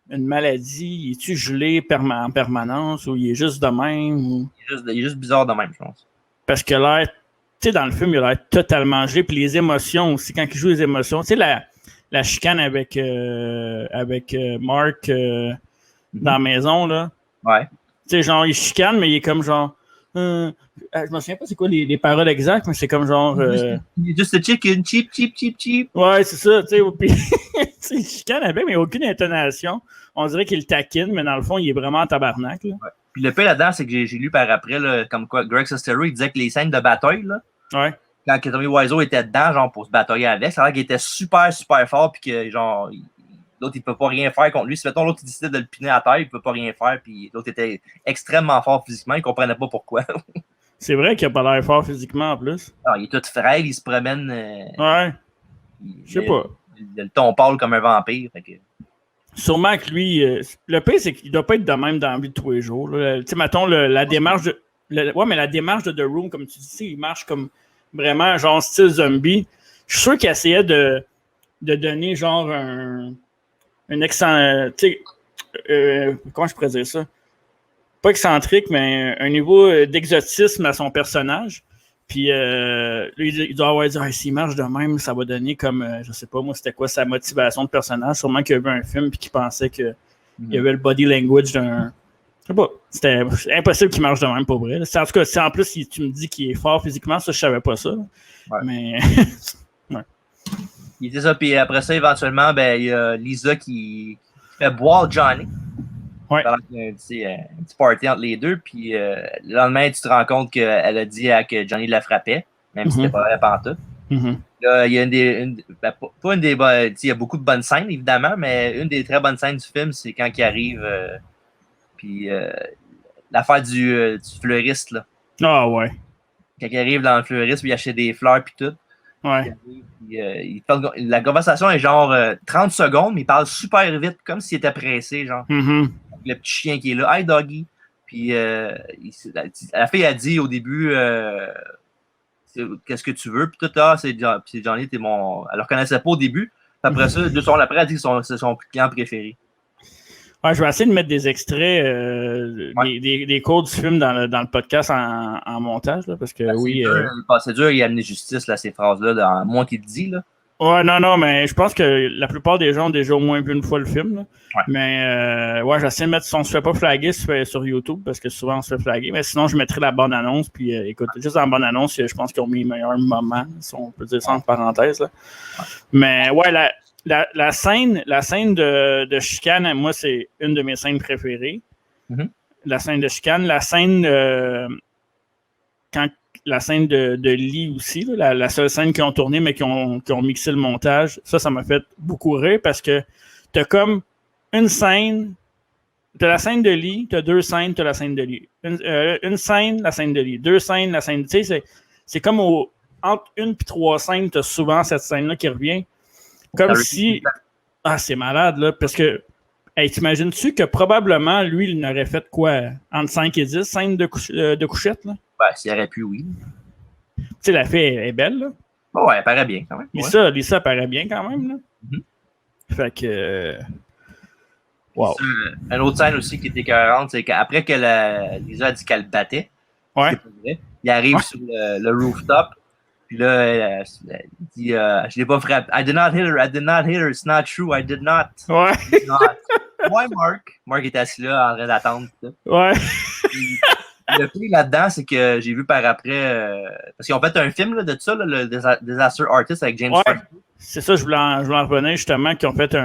une maladie? Es-tu gelé en permanence ou il est juste de même? Ou... Il est juste bizarre de même, je pense. Parce que l'air, tu sais, dans le film, il a l'air totalement gelé. Puis les émotions aussi, quand il joue les émotions, tu sais, la chicane avec Mark dans la maison, là. Ouais. Tu sais, genre, il chicane, mais il est comme genre. Je me souviens pas c'est quoi les paroles exactes, mais c'est comme genre. Just a chicken, cheap, cheap, cheap, cheap. Ouais, c'est ça, tu sais. Puis, il chicane avec, mais aucune intonation. On dirait qu'il taquine, mais dans le fond, il est vraiment en tabarnak, là. Ouais. Puis le pire là-dedans, c'est que j'ai lu par après, là, comme quoi, Greg Sestero, il disait que les scènes de bataille, là. Ouais. Quand Tommy Wiseau était dedans, genre, pour se batailler avec, ça a l'air qu'il était super, super fort, puis que, genre, l'autre, il peut pas rien faire contre lui. Si, mettons, l'autre, il décidait de le piner à terre, il peut pas rien faire, puis l'autre était extrêmement fort physiquement, il comprenait pas pourquoi. C'est vrai qu'il a pas l'air fort physiquement, en plus. Alors, il est tout frêle, il se promène. Ouais. Je sais pas. Il a le ton pâle comme un vampire, fait que... Sûrement que lui, le pire, c'est qu'il doit pas être de même dans la vie de tous les jours. Tu sais, mettons, la démarche de. Ouais, mais la démarche de The Room, comme tu dis, il marche comme vraiment genre style zombie. Je suis sûr qu'il essayait de donner genre un excellent. Tu sais, comment je pourrais dire ça? Pas excentrique, mais un niveau d'exotisme à son personnage. Puis il doit avoir dit s'il marche de même, ça va donner comme je sais pas moi c'était quoi sa motivation de personnage. Sûrement qu'il a vu un film et qu'il pensait qu'il y avait le body language d'un. Je sais pas. C'était impossible qu'il marche de même pour vrai. En tout cas, si en plus tu me dis qu'il est fort physiquement, ça je savais pas ça. Ouais. Mais ouais. Il dit ça, puis après ça, éventuellement, ben il y a Lisa qui fait boire Johnny. Ouais. Pendant qu'il y a un petit party entre les deux. Puis le lendemain, tu te rends compte qu'elle a dit que Johnny la frappait, même si c'était pas vrai pantoute. Là, il y a pas une des bonnes. Il y a beaucoup de bonnes scènes, évidemment, mais une des très bonnes scènes du film, c'est quand il arrive. Puis l'affaire du fleuriste, là. Ah ouais. Quand il arrive dans le fleuriste, puis il achète des fleurs, puis tout. Ouais. La conversation est genre 30 secondes, mais il parle super vite, comme s'il était pressé, genre. Le petit chien qui est là, hey doggy. Puis la fille a dit au début, qu'est-ce que tu veux? Puis tout, c'est Johnny, t'es mon. Elle le reconnaissait pas au début. Puis après ça, 2 secondes après, elle a dit que c'est son client préféré. Ouais, je vais essayer de mettre des extraits, des codes du film dans le podcast en montage, là, parce que oui. C'est dur, il a amené justice, là, ces phrases-là, dans moins qu'il le dit, là. Ouais, non, mais je pense que la plupart des gens ont déjà au moins vu une fois le film, là. Ouais. Mais ouais, j'essaie de mettre, si on se fait pas flaguer sur YouTube, parce que souvent on se fait flaguer, mais sinon je mettrai la bande-annonce, puis écoute, juste dans la bande-annonce, je pense qu'ils ont mis les meilleurs moments, si on peut dire ça entre parenthèses, là. Ouais. Mais ouais, la scène de chicane, moi, c'est une de mes scènes préférées. La scène de chicane. La scène la scène de Lee aussi, là, la seule scène qu'ils ont tournée, mais qui ont mixé le montage, ça m'a fait beaucoup rire parce que t'as comme une scène, t'as la scène de Lee, t'as 2 scènes, t'as la scène de Lee. Une scène, la scène de Lee. 2 scènes, la scène de... Tu sais, c'est comme entre 1 et 3 scènes, t'as souvent cette scène-là qui revient. Comme si... Ah, c'est malade, là, parce que... Hey, t'imagines-tu que probablement, lui, il n'aurait fait quoi? Entre 5 et 10 scènes de couchette, là? Ben, s'il aurait pu, oui. Tu sais, la fille est belle, là. Oh, ouais, elle paraît bien, quand même. Lisa paraît bien, quand même, là. Fait que... Wow. Une autre scène aussi qui était écœurante, c'est qu'après que Lisa a dit qu'elle battait, ouais. Il arrive sur le rooftop, puis là, elle dit je l'ai pas frappé. I did not hit her, it's not true, I did not. Ouais. Ouais, Mark était assis là en train d'attendre. Ouais. Puis, le pire là-dedans, c'est que j'ai vu par après, parce qu'ils ont fait un film là, de ça, là, le Disaster Artist avec James Franco. C'est ça, je voulais en revenir justement, qu'ils ont fait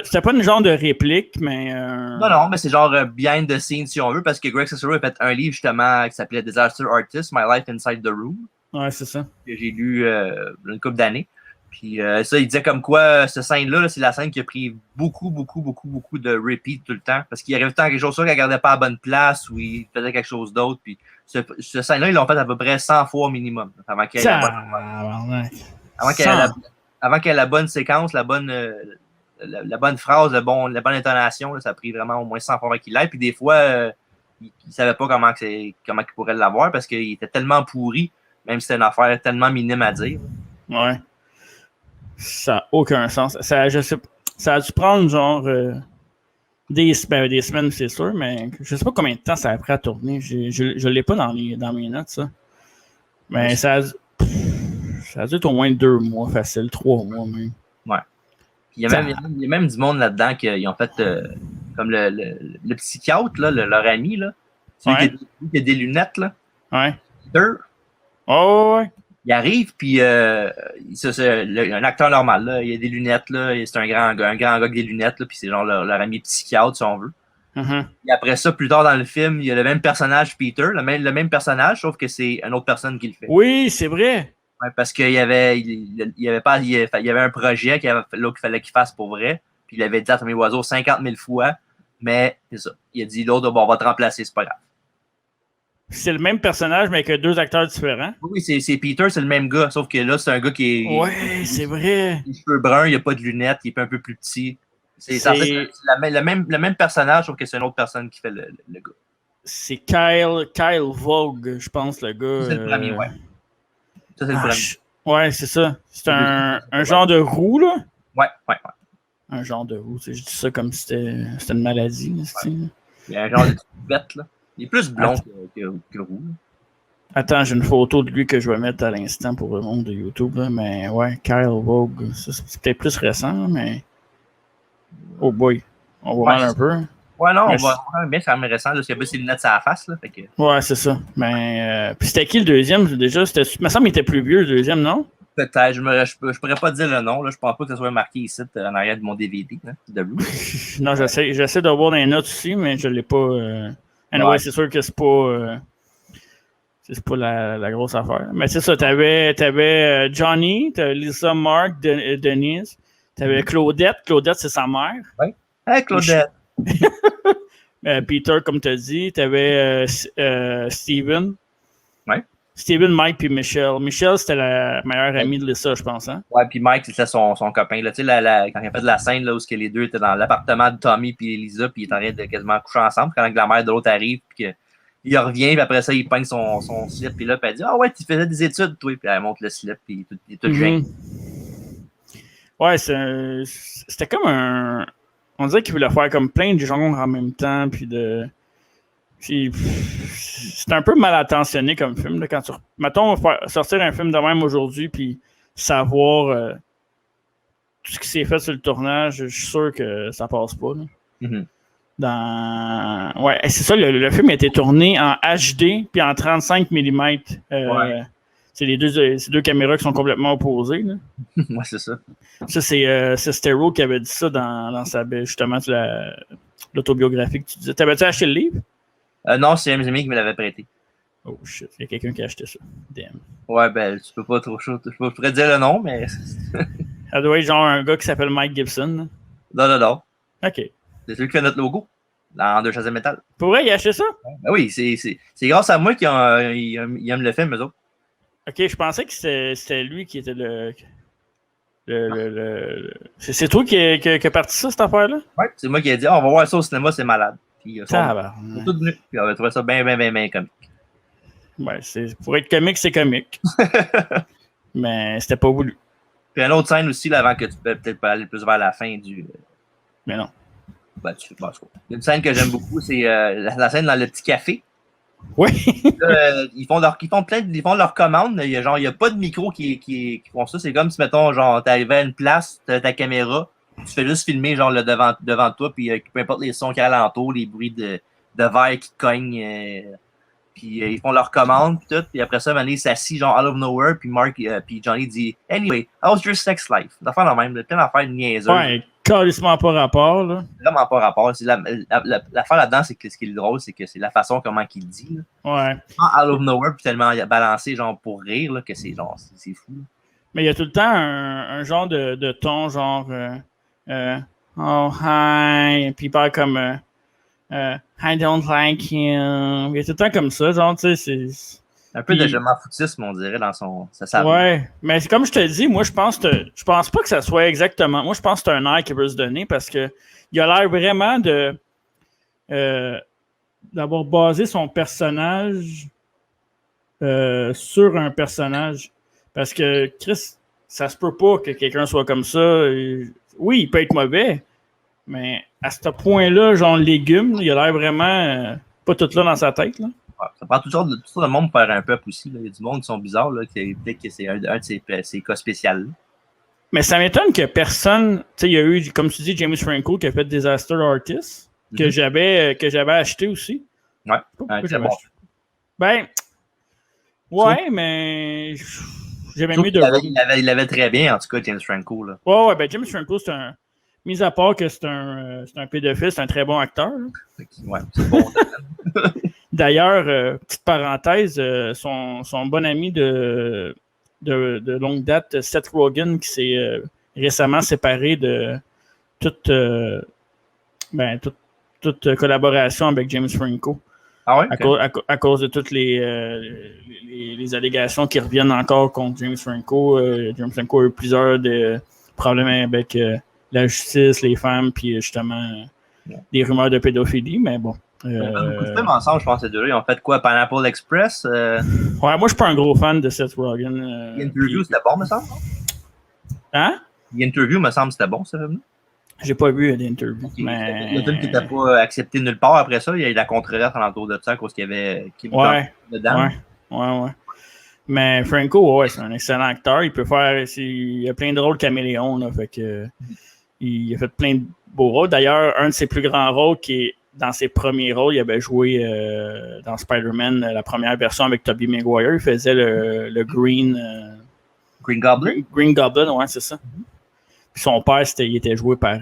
c'était pas une genre de réplique, mais... Non, mais c'est genre behind the scenes, si on veut, parce que Greg Sestero a fait un livre justement qui s'appelait Disaster Artist, My Life Inside the Room. Ouais, c'est ça. Que j'ai lu une couple d'années. Puis ça, il disait comme quoi, cette scène-là, c'est la scène qui a pris beaucoup de repeat tout le temps. Parce qu'il arrive tout le temps quelque chose qu'elle ne gardait pas à la bonne place ou il faisait quelque chose d'autre. Puis cette scène-là, ils l'ont fait à peu près 100 fois minimum. Avant qu'elle ait la bonne séquence, la bonne phrase, la bonne intonation, là, ça a pris vraiment au moins 100 fois avant qu'il l'aille. Puis des fois, il ne savait pas comment il pourrait l'avoir parce qu'il était tellement pourri, même si c'était une affaire tellement minime à dire. Ouais. Ça n'a aucun sens. Ça a dû prendre genre des semaines, c'est sûr, mais je sais pas combien de temps ça a pris à tourner. Je l'ai pas dans mes notes, ça. Mais ça a dû être au moins 2 mois, facile, 3 mois même. Ouais. Puis il y a même du monde là-dedans qui ont fait comme le psychiatre, là, leur ami, là. Celui qui a des lunettes, là. Ouais. Peter. Oh, ouais. Il arrive, puis c'est un acteur normal, là. Il a des lunettes, là. C'est un grand gars avec des lunettes, là. Puis c'est genre leur ami psychiatre, si on veut. Et après ça, plus tard dans le film, il y a le même personnage, Peter, le même personnage, sauf que c'est une autre personne qui le fait. Oui, c'est vrai. Ouais, parce qu'il y avait un projet qu'il fallait qu'il fasse pour vrai. Puis il avait dit à Tommy Wiseau 50 000 fois, mais c'est ça. Il a dit l'autre, bon, on va te remplacer, c'est pas grave. C'est le même personnage, mais avec 2 acteurs différents. Oui, c'est Peter, c'est le même gars, sauf que là, c'est un gars qui est... Ouais, c'est vrai. Les cheveux bruns, il n'a pas de lunettes, il est un peu plus petit. C'est le même personnage, sauf que c'est une autre personne qui fait le gars. C'est Kyle Vogue, je pense, le gars. C'est le premier, ouais. Ça, c'est le premier. Ouais, c'est ça. C'est un genre de roux, là? Ouais. Un genre de roux. Je dis ça comme si c'était une maladie. Ouais. Il y a un genre de bête, là. Il est plus blond que roux. Là. Attends, j'ai une photo de lui que je vais mettre à l'instant pour le monde de YouTube, là. Mais ouais, Kyle Vogue. C'est peut-être plus récent, mais... Oh boy. On va voir un peu. Ouais, non, on va voir bien, c'est récent, parce qu'il y a ses lunettes à la face, là. Ouais, c'est ça. Mais, puis c'était qui le deuxième, déjà? Il me semble qu'il était plus vieux, le deuxième, non? Peut-être, je pourrais pas dire le nom, là. Je pense pas que ça soit marqué ici en arrière de mon DVD, là, de Blue. Non, j'essaie de voir dans les notes aussi, mais je l'ai pas. Anyway, c'est sûr que c'est pas la grosse affaire. Mais c'est ça, t'avais Johnny, t'avais Lisa, Mark, Denise, t'avais Claudette. Claudette, c'est sa mère. Oui. Hey, Claudette! Peter, comme tu as dit, t'avais Steven. Ouais. Steven, Mike puis Michelle. Michelle, c'était la meilleure amie de Lisa, je pense. Hein? Ouais, puis Mike, c'était son copain. Là. Tu sais, quand il a fait de la scène là, où les deux étaient dans l'appartement de Tommy puis Lisa, puis ils étaient en train de quasiment coucher ensemble, quand la mère de l'autre arrive, puis il revient, puis après ça, il peigne son slip, puis là, puis elle dit « Ah ouais, tu faisais des études, toi. » Puis elle montre le slip, puis il est tout jeune. Ouais, c'était comme un... On dirait qu'il voulait faire comme plein de genres en même temps, puis c'est un peu mal attentionné comme film. Là, quand mettons, sortir un film de même aujourd'hui, puis savoir tout ce qui s'est fait sur le tournage, je suis sûr que ça passe pas. Là. Ouais, c'est ça, le film a été tourné en HD puis en 35 mm. Ouais. C'est ces deux caméras qui sont complètement opposées. Là. Ouais, c'est ça. Ça, c'est Stereo qui avait dit ça dans justement l'autobiographie que tu disais. T'avais-tu acheté le livre? Non, c'est un ami qui me l'avait prêté. Oh shit, il y a quelqu'un qui a acheté ça. Damn. Ouais, ben, tu peux pas trop chaud. Je pourrais dire le nom, mais. Ça doit être genre un gars qui s'appelle Mike Gibson. Là. Non. OK. C'est celui qui fait notre logo dans Deux Chasses de métal. Pour vrai, il a acheté ça? Ben oui, c'est grâce à moi qu'ils aiment le film, eux autres. OK, je pensais que c'était lui qui était le C'est toi qui a parti ça, cette affaire-là? Ouais, c'est moi qui ai dit, on va voir ça au cinéma, c'est malade. Puis ça va. Ils sont tous venus. Puis on va trouver ça bien comique. Ouais, pour être comique, c'est comique. Mais c'était pas voulu. Puis une autre scène aussi, là, avant que tu peux peut-être aller plus vers la fin du. Mais non. Ben, une scène que j'aime beaucoup, c'est la scène dans le petit café. Oui. Ils font leurs commandes. Il y a pas de micro qui font ça. C'est comme si, mettons, genre, t'arrivais à une place, t'as ta caméra, tu fais juste filmer, genre, le devant toi, puis peu importe les sons qu'il y a alentour, les bruits de verre qui cognent, puis ils font leurs commandes, puis tout, puis après ça, Mané s'assit, genre, out of nowhere, puis Mark, puis Johnny dit « Anyway, how's your sex life? » D'affaire la même, plein d'affaires de niaiseuses. Ouais, carrément pas rapport, là. Vraiment pas rapport. L'affaire là-dedans, c'est que ce qui est drôle, c'est que c'est la façon comment qu'il dit. Là. Ouais. Out of nowhere, puis tellement balancé, genre, pour rire, là, que c'est genre, c'est fou. Là. Mais il y a tout le temps un genre de ton, genre, oh, hi, puis il parle comme, I don't like him. Il y a tout le temps comme ça, genre, tu sais, c'est... Un peu de je m'en foutisme, on dirait, dans sa ouais, mais comme je te dis, moi, je pense pas que ça soit exactement... Moi, je pense que c'est un air qu'il veut se donner parce que il a l'air vraiment d'avoir basé son personnage sur un personnage. Parce que, Chris, ça se peut pas que quelqu'un soit comme ça. Oui, il peut être mauvais, mais à ce point-là, genre légume, il a l'air vraiment pas tout là dans sa tête, là. Ça prend tout sortes de monde pour faire un peuple aussi. Là. Il y a du monde qui sont bizarres, là, peut-être que c'est un de ces cas spéciaux. Là. Mais ça m'étonne que personne... Tu sais, il y a eu, comme tu dis, James Franco qui a fait Disaster Artist, que j'avais acheté aussi. Ouais, c'est bon. Ben, ouais, mais j'avais mieux de... Il l'avait très bien, en tout cas, James Franco. Là. Ouais, ben James Franco, c'est un... Mis à part que c'est un pédophile, c'est un très bon acteur. Là. Ouais, c'est bon. D'ailleurs, petite parenthèse, son bon ami de longue date, Seth Rogen, qui s'est récemment séparé de toute collaboration avec James Franco. Ah ouais? À cause de toutes les allégations qui reviennent encore contre James Franco. James Franco a eu plusieurs problèmes avec la justice, les femmes, puis justement des rumeurs de pédophilie, mais bon. Ils ont fait beaucoup de films ensemble, je pense, ces deux-là. Ils ont fait quoi? Pineapple Express? Ouais, moi, je suis pas un gros fan de Seth Rogen. Interview, c'était bon, me semble? Hein? Interview, me semble, c'était bon, ce film-là? J'ai pas vu l'Interview. Okay. Mais... Le film qui n'était pas accepté nulle part après ça, il y a eu la controverse alentour de ça à cause qu'il y avait Kim dedans. Ouais. Mais Franco, ouais, c'est un excellent acteur. Il peut faire... Il y a plein de rôles caméléons, là, fait que... Il a fait plein de beaux rôles. D'ailleurs, un de ses plus grands rôles qui est dans ses premiers rôles, il avait joué dans Spider-Man, la première version avec Tobey Maguire. Il faisait le Green Green Goblin? Green Goblin, ouais, c'est ça. Puis son père, il était joué par...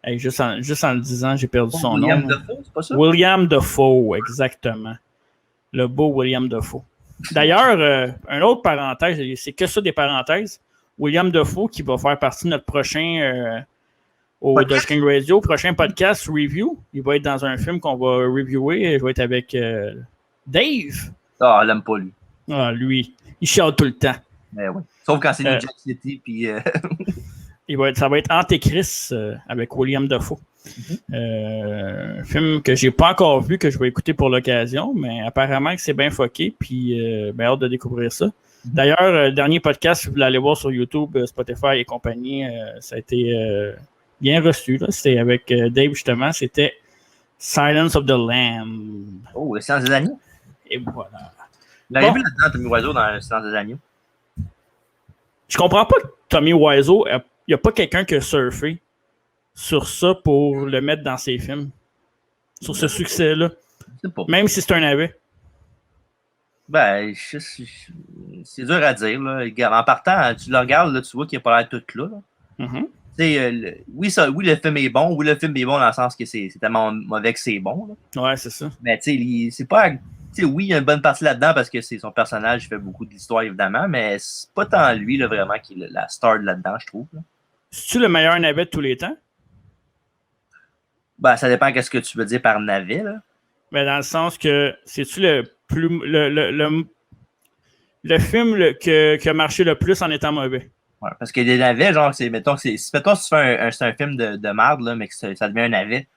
Hey, juste en le disant, j'ai perdu son William nom. Dafoe, c'est pas ça? William Dafoe, exactement. Le beau William Dafoe. D'ailleurs, une autre parenthèse, c'est que ça des parenthèses. William Dafoe qui va faire partie de notre prochain au Dutch King Radio, prochain podcast review. Il va être dans un film qu'on va reviewer. Je vais être avec Dave. Ah, elle l'aime pas, lui. Ah, lui, il chiale tout le temps. Mais oui. Sauf quand c'est New Jack City, puis... Ça va être Antéchrist avec William Dafoe. Un film que j'ai pas encore vu, que je vais écouter pour l'occasion, mais apparemment que c'est bien fucké, puis hâte de découvrir ça. D'ailleurs, dernier podcast, si vous voulez aller voir sur YouTube, Spotify et compagnie, ça a été bien reçu. Là. C'était avec Dave, justement. C'était Silence of the Lamb. Oh, le Silence des agneaux. Et voilà. Vous l'avez vu là-dedans, Tommy Wiseau, dans le Silence des agneaux? Je comprends pas que Tommy Wiseau, il n'y a pas quelqu'un qui a surfé sur ça pour le mettre dans ses films. Sur ce succès-là. Même si c'est un navet. Ben, c'est dur à dire. Là. En partant, tu le regardes, là, tu vois qu'il n'a pas l'air tout là. Oui, le film est bon. Oui, le film est bon dans le sens que c'est tellement mauvais que c'est bon. Là. Ouais, c'est ça. Mais tu sais, c'est pas... oui, il y a une bonne partie là-dedans parce que c'est son personnage, il fait beaucoup de l'histoire, évidemment, mais c'est pas tant lui, là, vraiment, qui est la star là-dedans, je trouve. Là. C'est-tu le meilleur navet de tous les temps? Ben, ça dépend de ce que tu veux dire par navet, là. Mais dans le sens que c'est-tu le film qui a marché le plus en étant mauvais? Ouais, parce que les navets, genre, mettons si tu fais un film de merde, là, mais que ça devient un navet.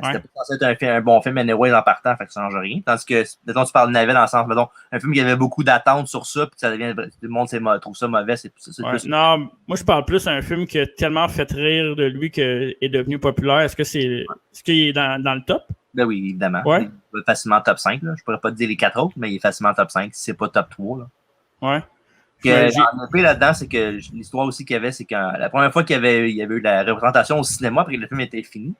C'était pas censé être un bon film anyway en partant, fait que ça change rien. Tandis que, mettons, tu parles de navet dans le sens, mettons, un film qui avait beaucoup d'attentes sur ça, puis ça devient, tout le monde trouve ça mauvais, c'est plus... Non, moi je parle plus d'un film qui a tellement fait rire de lui qu'il est devenu populaire. Est-ce qu'il est dans le top? Ben oui, évidemment. Ouais. Il est facilement top 5, là. Je pourrais pas te dire les 4 autres, mais il est facilement top 5, si c'est pas top 3, là. Ouais. En épée là-dedans, c'est que l'histoire aussi qu'il y avait, c'est que la première fois qu'il y avait eu la représentation au cinéma, après que le film était fini,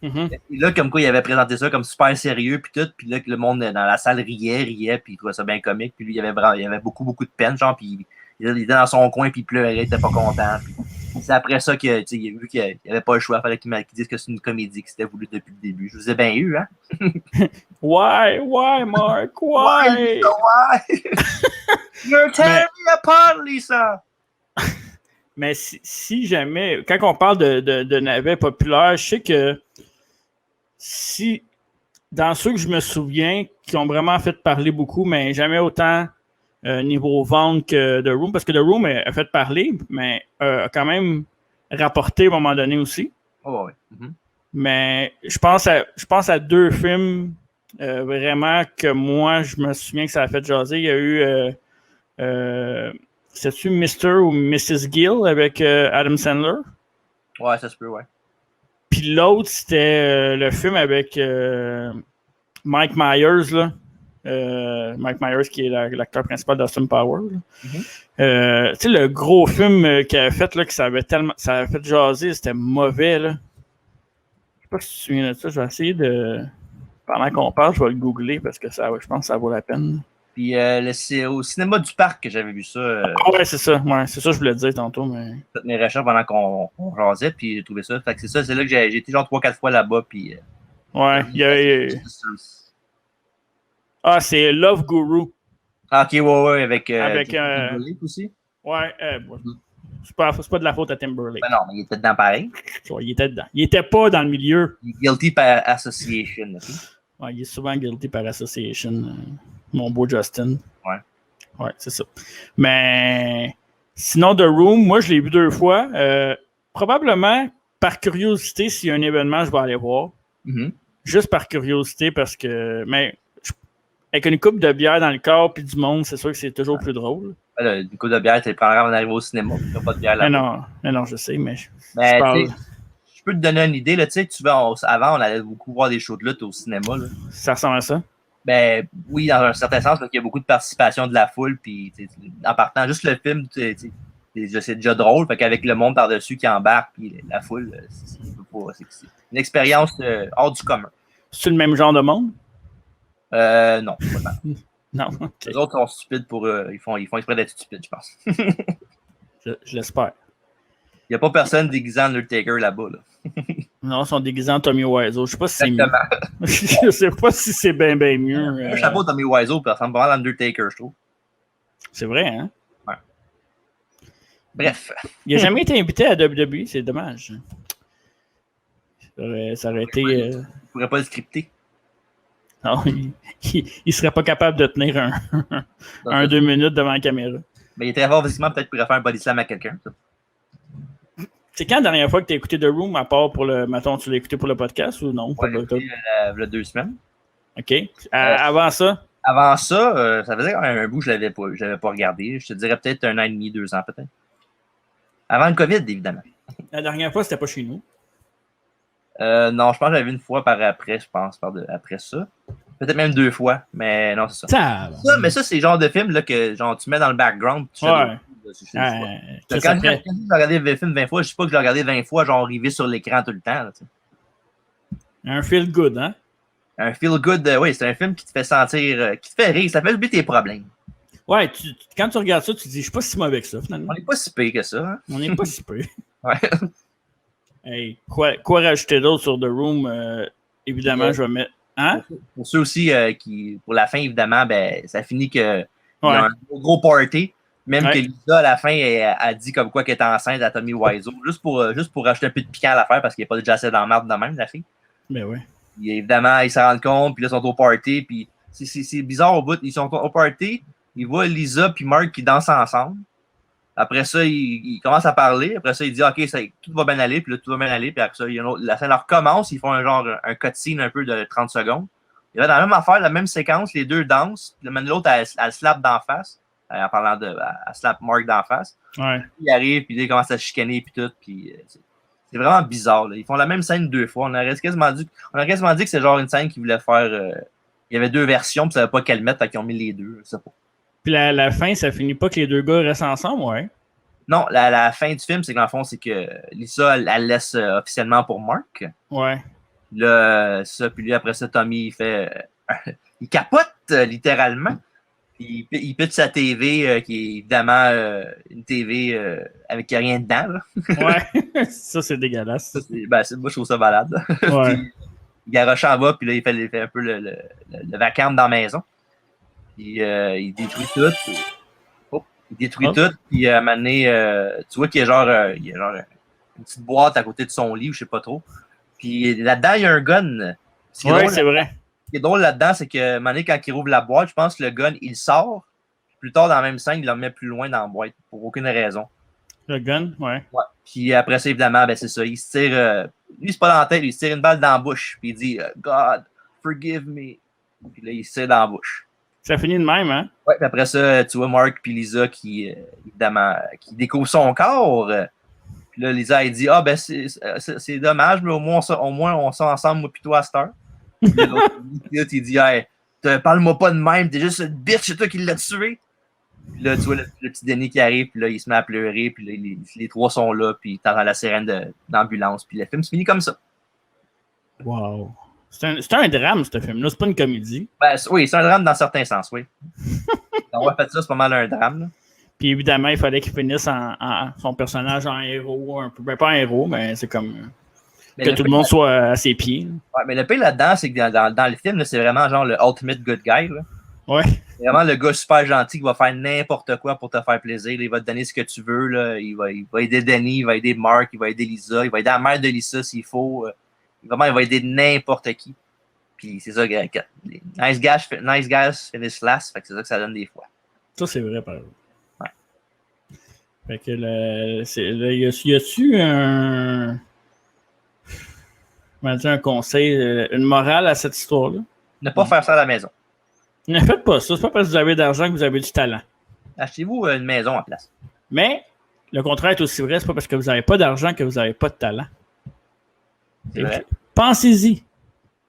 et là, comme quoi, il avait présenté ça comme super sérieux, puis tout, puis là, que le monde dans la salle riait, puis il trouvait ça bien comique, puis lui, il avait beaucoup, beaucoup de peine, genre, puis il était dans son coin, puis il pleurait, il était pas content, puis c'est après ça qu'il a vu qu'il avait pas le choix, il fallait qu'il dise que c'est une comédie, que c'était voulu depuis le début. Je vous ai bien eu, hein? Why, Mark? Why? You're tearing me apart, Lisa! Mais si jamais, quand on parle de navets populaires, je sais que si, dans ceux que je me souviens, qui ont vraiment fait parler beaucoup, mais jamais autant niveau vente que The Room, parce que The Room a fait parler, mais a quand même rapporté à un moment donné aussi. Oh, oui. Mais je pense à deux films vraiment que moi, je me souviens que ça a fait jaser. Il y a eu... c'est-tu Mr. ou Mrs. Gill avec Adam Sandler? Ouais, ça se peut, ouais. Puis l'autre, c'était le film avec Mike Myers, là. Mike Myers, qui est l'acteur principal d'Austin Powers. Tu sais, le gros film qu'il avait fait, là, que ça avait fait jaser, c'était mauvais, là. Je sais pas si tu te souviens de ça. Je vais essayer de... Pendant qu'on parle, je vais le googler parce que je pense que ça vaut la peine. Puis c'est au cinéma du parc que j'avais vu ça. Ouais, c'est ça. Ouais, c'est ça que je voulais te dire tantôt. Mais... Toutes mes recherches pendant qu'on jasait, puis j'ai trouvé ça. Fait que c'est là que j'ai été genre 3-4 fois là-bas. Puis, ouais, il y a... Ah, c'est Love Guru. Ah, ok, ouais, avec Timberlake aussi. Ouais, c'est pas de la faute à Timberlake. Ben non, mais il était dedans pareil. Ouais, il était dedans. Il était pas dans le milieu. Il est guilty par association. Okay? Ouais, il est souvent guilty par association. Mon beau Justin. Ouais. Ouais, c'est ça. Mais sinon, The Room, moi, je l'ai vu 2 fois. Probablement, par curiosité, s'il y a un événement, je vais aller voir. Juste par curiosité, parce que... Mais avec une coupe de bière dans le corps puis du monde, c'est sûr que c'est toujours plus drôle. Une coupe de bière, tu le prendras avant d'arriver au cinéma. Tu n'as pas de bière là. Mais non, je sais, mais... Je peux te donner une idée. Là, avant, on allait beaucoup voir des shows de lutte au cinéma. Là. Ça ressemble à ça? Ben oui, dans un certain sens, parce qu'il y a beaucoup de participation de la foule, puis en partant, juste le film, c'est déjà drôle, fait qu'avec le monde par-dessus qui embarque, puis la foule, c'est une expérience hors du commun. C'est le même genre de monde? Non, pas tant. Non, ok. Les autres sont stupides pour eux. Ils font exprès d'être stupides, je pense. Je l'espère. Il n'y a pas personne déguisé en Undertaker là-bas. Là. Non, ils sont déguisés en Tommy Wiseau. Je sais pas si c'est mieux. Exactement. Je sais pas si c'est bien mieux. Un chapeau de Tommy Wiseau, ça ressemble pas mal à Undertaker, je trouve. C'est vrai, hein? Ouais. Bref. Il n'a jamais été invité à WWE, c'est dommage. Ça aurait été. Je ne pourrais pas le scripter. Non, il serait pas capable de tenir un 2 minutes devant la caméra. Mais il est très fort physiquement, peut-être qu'il pourrait faire un body slam à quelqu'un. Ça. C'est quand la dernière fois que tu as écouté The Room, à part pour le. Mettons, tu l'as écouté pour le podcast ou non? Ouais, il y a 2 semaines. OK. Avant ça? Avant ça, ça faisait quand même un bout que je l'avais pas regardé. Je te dirais peut-être 1 an et demi, 2 ans peut-être. Avant le COVID, évidemment. La dernière fois, c'était pas chez nous. Non, je pense que j'avais vu une fois après ça. Peut-être même 2 fois, mais non, c'est ça. Mais ça, c'est le genre de film là, que genre, tu mets dans le background. Tu ouais. Quand j'ai regardé le film 20 fois, je ne sais pas que je l'ai regardé 20 fois, genre arrivé sur l'écran tout le temps. Là, un feel good, hein? Un feel good, oui, c'est un film qui te fait sentir, qui te fait rire, ça fait oublier tes problèmes. Ouais, quand tu regardes ça, tu te dis, je suis pas si mauvais que ça, finalement. On n'est pas si pire que ça. Hein? On n'est pas si pire. Ouais. Hey, quoi rajouter d'autre sur The Room? Évidemment, je vais mettre. Hein? Pour ceux aussi qui, pour la fin, évidemment, ben, ça finit qu'il y a un gros party. Même que Lisa, à la fin, a dit comme quoi qu'elle était enceinte à Tommy Wiseau. Juste pour rajouter un peu de piquant à l'affaire parce qu'il n'y a pas déjà assez dans la merde de même, la fille. Ben oui. Puis, évidemment, ils s'en rendent compte, puis là, ils sont au party. Puis c'est bizarre au bout. Ils sont au party, ils voient Lisa puis Mark qui dansent ensemble. Après ça, ils commencent à parler. Après ça, ils disent OK, tout va bien aller. Puis là, tout va bien aller. Puis après ça, la scène leur recommence. Ils font un cutscene un peu de 30 secondes. Il va dans la même affaire, la même séquence. Les deux dansent. Puis l'autre, elle slap d'en face. En parlant elle slap Mark d'en face. Ouais. Il arrive, puis là, il commence à chicaner. Puis tout. Puis c'est vraiment bizarre. Là. Ils font la même scène 2 fois. On aurait quasiment dit que c'est genre une scène qu'ils voulaient faire. Il y avait 2 versions. Puis ça ne savait pas quelle mettre. Fait qu'ils ont mis les 2. Je sais pas. Puis la fin, ça finit pas que les 2 gars restent ensemble, ouais? Non, la fin du film, c'est que dans le fond, c'est que Lisa, elle laisse officiellement pour Mark. Ouais. Là, ça, puis lui, après ça, Tommy, il fait... il capote, littéralement. Il pète sa TV, qui est évidemment une TV avec rien dedans. Là. Ouais, ça, c'est dégueulasse. Moi, je trouve ça malade. Ouais. Puis, il garoche en bas, puis là, il fait un peu le vacarme dans la maison. Puis, il détruit tout. Il détruit tout, puis à un moment donné, tu vois qu'il y a genre une petite boîte à côté de son lit, ou je sais pas trop. Puis là-dedans, il y a un gun. Oui, c'est vrai. Ce qui est drôle là-dedans, c'est que à un moment donné, quand il rouvre la boîte, je pense que le gun, il sort. Plus tard, dans la même scène, il le met plus loin dans la boîte, pour aucune raison. Le gun, ouais. Puis après ça, évidemment, ben, c'est ça. Il se tire... lui, c'est pas dans la tête, il se tire une balle dans la bouche. Puis il dit « God, forgive me ». Puis là, il se tire dans la bouche. Ça finit de même, hein? Ouais, puis après ça, tu vois Mark puis Lisa qui, évidemment, qui découvre son corps. Puis là, Lisa, elle dit « Ah, ben, c'est dommage, mais au moins, on sort ensemble, moi, puis toi, à cette heure. » Puis l'autre, il dit « Hey, parle-moi pas de même, t'es juste une bitch, c'est toi qui l'as tué. » Puis là, tu vois le petit Denis qui arrive, puis là, il se met à pleurer, puis là, les 3 sont là, puis t'entends la sirène d'ambulance, puis le film se finit comme ça. Wow. C'est un drame, ce film-là. C'est pas une comédie. Ben, oui, c'est un drame dans certains sens, oui. On va faire ça, c'est pas mal un drame. Là. Puis évidemment, il fallait qu'il finisse en son personnage en héros, un peu. Ben, pas un héros, mais c'est comme que tout le monde soit à ses pieds. Ouais, mais le pire là-dedans, c'est que dans le film, là, c'est vraiment genre le ultimate good guy. Là. Ouais. C'est vraiment le gars super gentil qui va faire n'importe quoi pour te faire plaisir. Là, il va te donner ce que tu veux. Là. Il va aider Danny, il va aider Mark, il va aider Lisa, il va aider la mère de Lisa s'il faut. Vraiment, il va aider n'importe qui. Puis c'est ça, nice guys finish last. Fait que c'est ça que ça donne des fois. Ça, c'est vrai, par exemple. Ouais. Fait que y a-tu un conseil, une morale à cette histoire-là? Ne pas faire ça à la maison. Ne faites pas ça. C'est pas parce que vous avez d'argent que vous avez du talent. Achetez-vous une maison en place. Mais le contraire est aussi vrai. C'est pas parce que vous n'avez pas d'argent que vous n'avez pas de talent. C'est vrai. Pensez-y.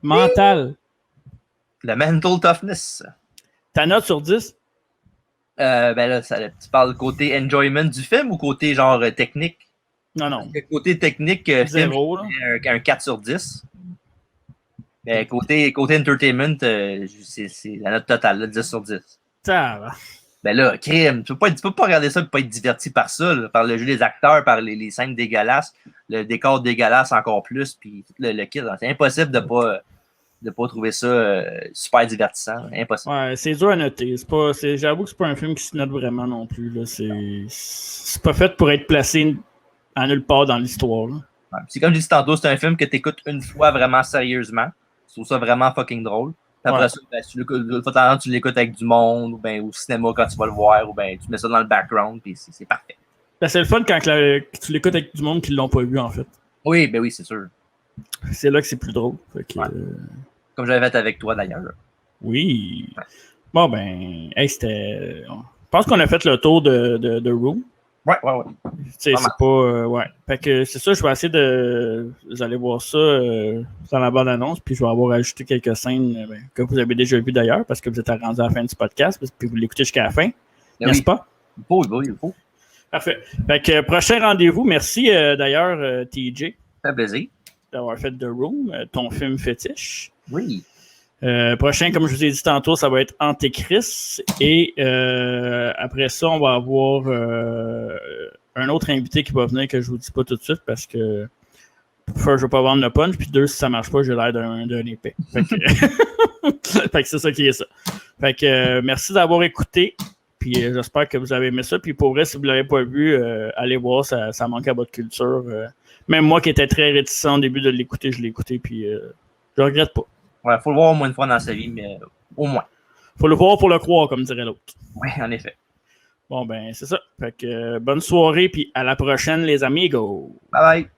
Mental. Le mental toughness. Ta note sur 10? Ben là, tu parles côté enjoyment du film ou côté genre technique? Non. Côté technique, 0, film, un 4 sur 10. Mais côté entertainment, c'est la note totale, là, 10 sur 10. Ça va. Ben là, crime, tu peux pas regarder ça et pas être diverti par ça, là, par le jeu des acteurs, par les scènes dégueulasses, le décor dégueulasse encore plus, puis tout le kit. C'est impossible de pas trouver ça super divertissant. Impossible. Ouais, c'est dur à noter. J'avoue que c'est pas un film qui se note vraiment non plus. Là. C'est pas fait pour être placé à nulle part dans l'histoire. Là. Ouais. C'est comme je disais tantôt, c'est un film que tu écoutes une fois vraiment sérieusement. Je trouve ça vraiment fucking drôle. Puis après ça, ben, tu l'écoutes avec du monde, ou ben au cinéma quand tu vas le voir, ou ben tu mets ça dans le background, puis c'est parfait. Ben, c'est le fun quand tu l'écoutes avec du monde qui l'ont pas vu, en fait. Oui, ben oui, c'est sûr. C'est là que c'est plus drôle. Fait que, Comme j'avais fait avec toi, d'ailleurs. Oui. Ouais. Bon, ben, hey, c'était... Je pense qu'on a fait le tour de Room. Ouais. C'est pas... ouais. Fait que c'est ça, je vais essayer de... Vous allez voir ça dans la bande-annonce, puis je vais avoir ajouté quelques scènes que vous avez déjà vues d'ailleurs, parce que vous êtes rendu à la fin du podcast, puis vous l'écoutez jusqu'à la fin. Ben n'est-ce pas? Il faut. Parfait. Fait que prochain rendez-vous. Merci d'ailleurs, TJ. Ça fait plaisir. D'avoir fait The Room, ton film fétiche. Oui. Prochain, comme je vous ai dit tantôt, ça va être Antéchrist. Et après ça, on va avoir un autre invité qui va venir que je vous dis pas tout de suite parce que first, je vais pas vendre le punch, puis deux, si ça marche pas, j'ai l'air d'un épais. Fait que c'est ça qui est ça. Fait que merci d'avoir écouté. Puis j'espère que vous avez aimé ça. Puis pour vrai, si vous ne l'avez pas vu, allez voir, ça manque à votre culture. Même moi qui étais très réticent au début de l'écouter, je l'ai écouté, puis je regrette pas. Ouais, faut le voir au moins une fois dans sa vie, mais au moins. Faut le voir pour le croire, comme dirait l'autre. Oui, en effet. Bon, ben, c'est ça. Fait que bonne soirée, puis à la prochaine, les amigos. Bye bye.